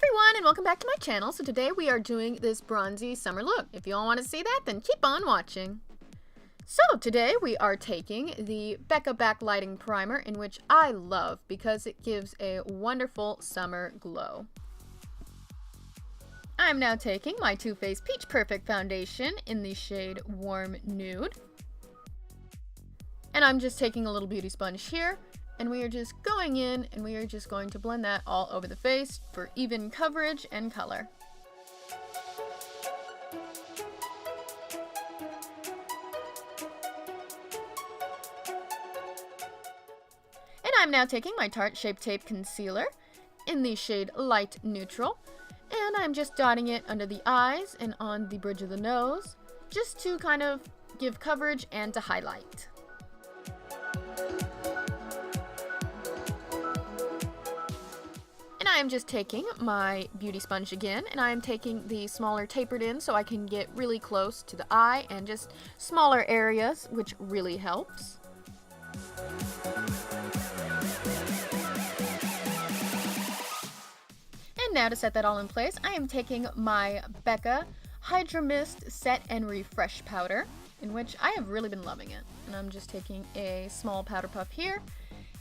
everyone, and welcome back to my channel. So today we are doing this bronzy summer look. If you all want to see that, then keep on watching. So today we are taking the Becca Backlighting Primer, in which I love because it gives a wonderful summer glow. I'm now taking my Too Faced Peach Perfect Foundation in the shade Warm Nude. And I'm just taking a little beauty sponge here. And we are just going in and we are just going to blend that all over the face for even coverage and color. And I'm now taking my Tarte Shape Tape Concealer in the shade Light Neutral. And I'm just dotting it under the eyes and on the bridge of the nose, just to kind of give coverage and to highlight. I'm just taking my beauty sponge again, and I'm taking the smaller tapered end so I can get really close to the eye and just smaller areas, which really helps. And now to set that all in place, I am taking my Becca Hydra Mist Set and Refresh Powder, in which I have really been loving it. And I'm just taking a small powder puff here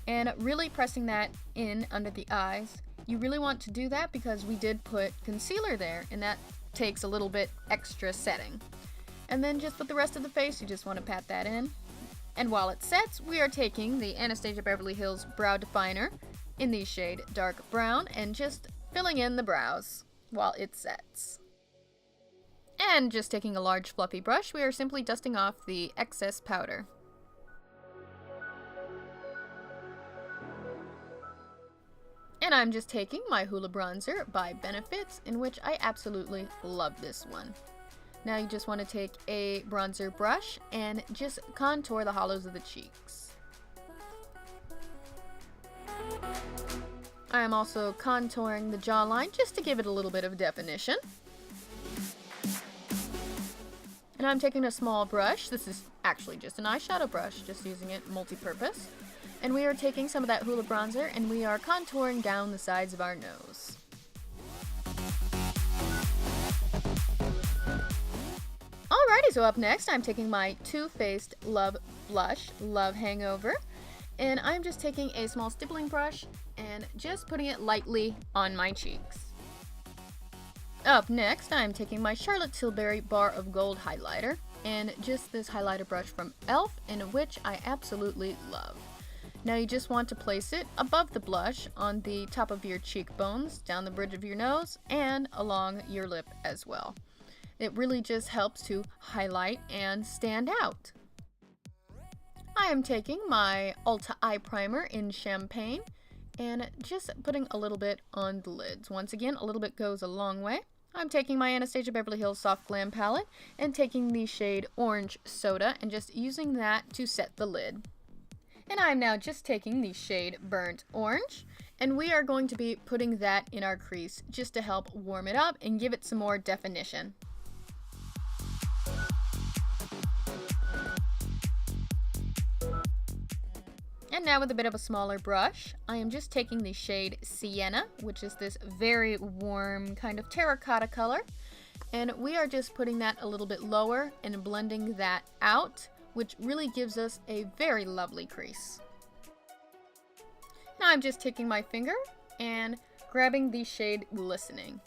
and really pressing that in under the eyes. You really want to do that because we did put concealer there, and that takes a little bit extra setting. And then just with the rest of the face, you just want to pat that in. And while it sets, we are taking the Anastasia Beverly Hills Brow Definer in the shade Dark Brown and just filling in the brows while it sets. And just taking a large fluffy brush, we are simply dusting off the excess powder. And I'm just taking my Hoola Bronzer by Benefits, in which I absolutely love this one. Now you just want to take a bronzer brush and just contour the hollows of the cheeks. I am also contouring the jawline just to give it a little bit of definition. And I'm taking a small brush. This is actually just an eyeshadow brush, just using it multi-purpose. And we are taking some of that Hoola Bronzer and we are contouring down the sides of our nose. Alrighty, so up next I'm taking my Too Faced Love Blush, Love Hangover. And I'm just taking a small stippling brush and just putting it lightly on my cheeks. Up next, I'm taking my Charlotte Tilbury Bar of Gold highlighter and just this highlighter brush from e.l.f., in which I absolutely love. Now you just want to place it above the blush on the top of your cheekbones, down the bridge of your nose, and along your lip as well. It really just helps to highlight and stand out. I am taking my Ulta Eye Primer in Champagne and just putting a little bit on the lids. Once again, a little bit goes a long way. I'm taking my Anastasia Beverly Hills Soft Glam palette and taking the shade Orange Soda and just using that to set the lid. And I'm now just taking the shade Burnt Orange, and we are going to be putting that in our crease just to help warm it up and give it some more definition. And now with a bit of a smaller brush, I am just taking the shade Sienna, which is this very warm kind of terracotta color, and we are just putting that a little bit lower and blending that out, which really gives us a very lovely crease. Now I'm just taking my finger and grabbing the shade Glistening.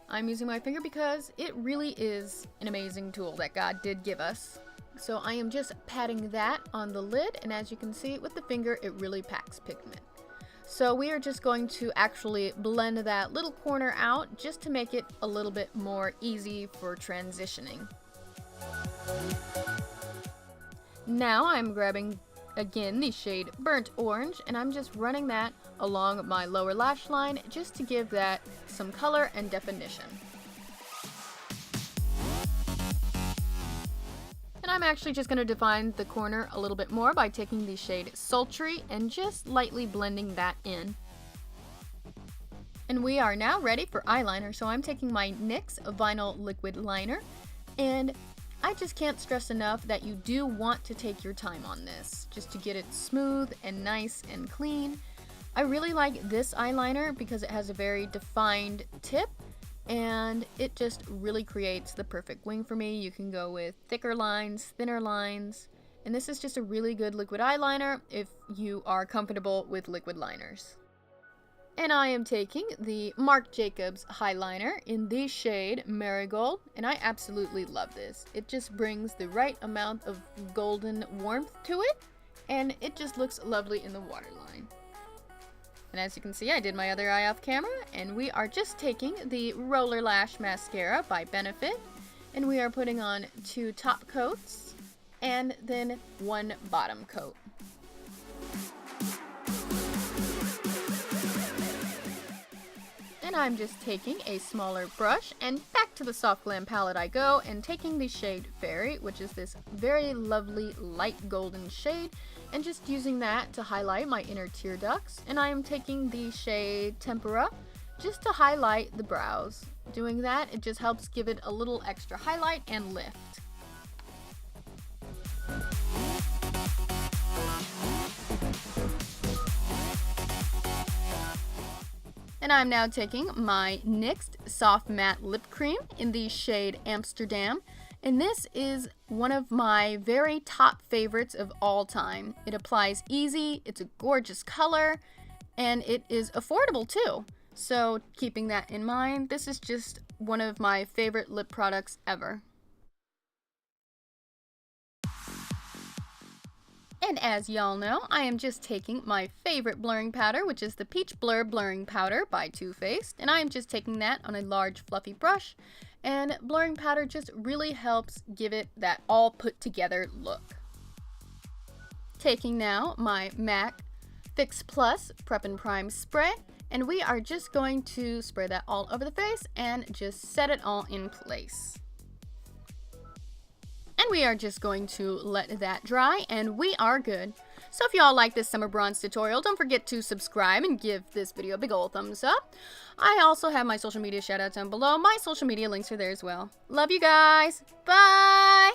I'm using my finger because it really is an amazing tool that God did give us. So I am just patting that on the lid, and as you can see with the finger, it really packs pigment. So we are just going to actually blend that little corner out just to make it a little bit more easy for transitioning. Now I'm grabbing again the shade Burnt Orange, and I'm just running that along my lower lash line just to give that some color and definition. And I'm actually just going to define the corner a little bit more by taking the shade Sultry and just lightly blending that in. And we are now ready for eyeliner, so I'm taking my NYX Vinyl Liquid Liner, and I just can't stress enough that you do want to take your time on this, just to get it smooth and nice and clean. I really like this eyeliner because it has a very defined tip and it just really creates the perfect wing for me. You can go with thicker lines, thinner lines, and this is just a really good liquid eyeliner if you are comfortable with liquid liners. And I am taking the Marc Jacobs Highliner in the shade Marigold, and I absolutely love this. It just brings the right amount of golden warmth to it, and it just looks lovely in the waterline. And as you can see, I did my other eye off camera, and we are just taking the Roller Lash Mascara by Benefit, and we are putting on 2 top coats, and then 1 bottom coat. And I'm just taking a smaller brush, and back to the Soft Glam palette I go, and taking the shade Fairy, which is this very lovely light golden shade, and just using that to highlight my inner tear ducts. And I am taking the shade Tempera just to highlight the brows. Doing that, it just helps give it a little extra highlight and lift. And I'm now taking my NYX Soft Matte Lip Cream in the shade Amsterdam. And this is one of my very top favorites of all time. It applies easy, it's a gorgeous color, and it is affordable too. So keeping that in mind, this is just one of my favorite lip products ever. And as y'all know, I am just taking my favorite blurring powder, which is the Peach Blur Blurring Powder by Too Faced. And I am just taking that on a large fluffy brush. And blurring powder just really helps give it that all put together look. Taking now my MAC Fix Plus Prep and Prime Spray. And we are just going to spray that all over the face and just set it all in place. And we are just going to let that dry, and we are good. So if y'all like this summer bronze tutorial, don't forget to subscribe and give this video a big ol' thumbs up. I also have my social media shout outs down below. My social media links are there as well. Love you guys. Bye!